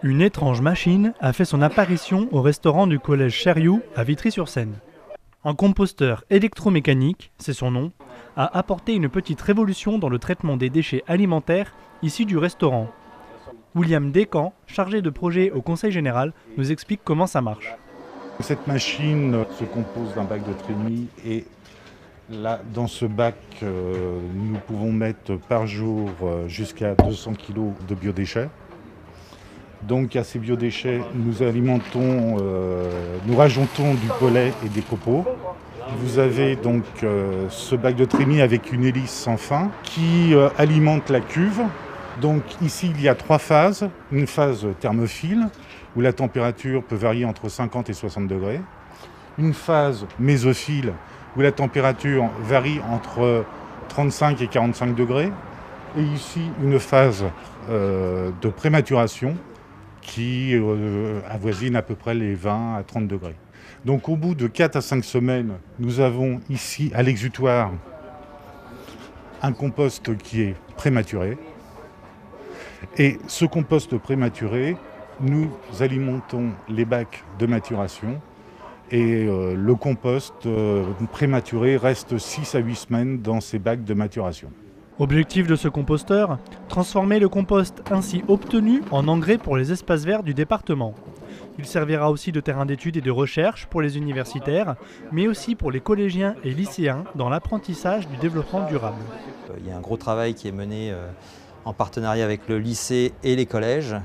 Une étrange machine a fait son apparition au restaurant du collège Cherriou à Vitry-sur-Seine. Un composteur électromécanique, c'est son nom, a apporté une petite révolution dans le traitement des déchets alimentaires issus du restaurant. William Descamps, chargé de projet au Conseil général, nous explique comment ça marche. Cette machine se compose d'un bac de trémie et là, dans ce bac, nous pouvons mettre par jour jusqu'à 200 kg de biodéchets. Donc à ces biodéchets, nous alimentons, nous rajoutons du pollet et des copeaux. Vous avez donc ce bac de trémie avec une hélice sans fin qui alimente la cuve. Donc ici, il y a 3 phases. Une phase thermophile, où la température peut varier entre 50 et 60 degrés. Une phase mésophile, où la température varie entre 35 et 45 degrés. Et ici, une phase de prématuration qui avoisine à peu près les 20 à 30 degrés. Donc au bout de 4 à 5 semaines, nous avons ici à l'exutoire un compost qui est prématuré. Et ce compost prématuré, nous alimentons les bacs de maturation et le compost prématuré reste 6 à 8 semaines dans ces bacs de maturation. Objectif de ce composteur, transformer le compost ainsi obtenu en engrais pour les espaces verts du département. Il servira aussi de terrain d'études et de recherche pour les universitaires, mais aussi pour les collégiens et lycéens dans l'apprentissage du développement durable. Il y a un gros travail qui est mené en partenariat avec le lycée et les collèges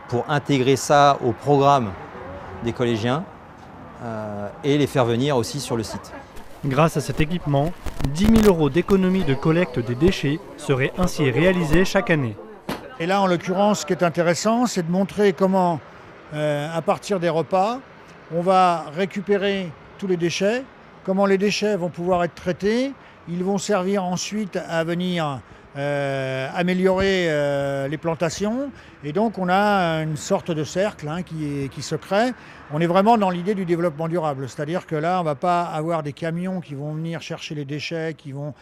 pour intégrer ça au programme des collégiens et les faire venir aussi sur le site. Grâce à cet équipement, 10 000 € d'économie de collecte des déchets seraient ainsi réalisés chaque année. Et là, en l'occurrence, ce qui est intéressant, c'est de montrer comment, à partir des repas, on va récupérer tous les déchets, comment les déchets vont pouvoir être traités. Ils vont servir ensuite à venir améliorer les plantations. Et donc, on a une sorte de cercle qui se crée. On est vraiment dans l'idée du développement durable. C'est-à-dire que là, on ne va pas avoir des camions qui vont venir chercher les déchets, qui vont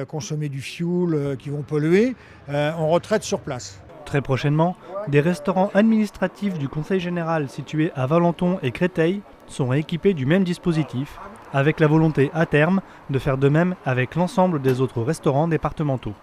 consommer du fioul, qui vont polluer. On retraite sur place. Très prochainement, des restaurants administratifs du Conseil général situés à Valenton et Créteil seront équipés du même dispositif, avec la volonté à terme de faire de même avec l'ensemble des autres restaurants départementaux.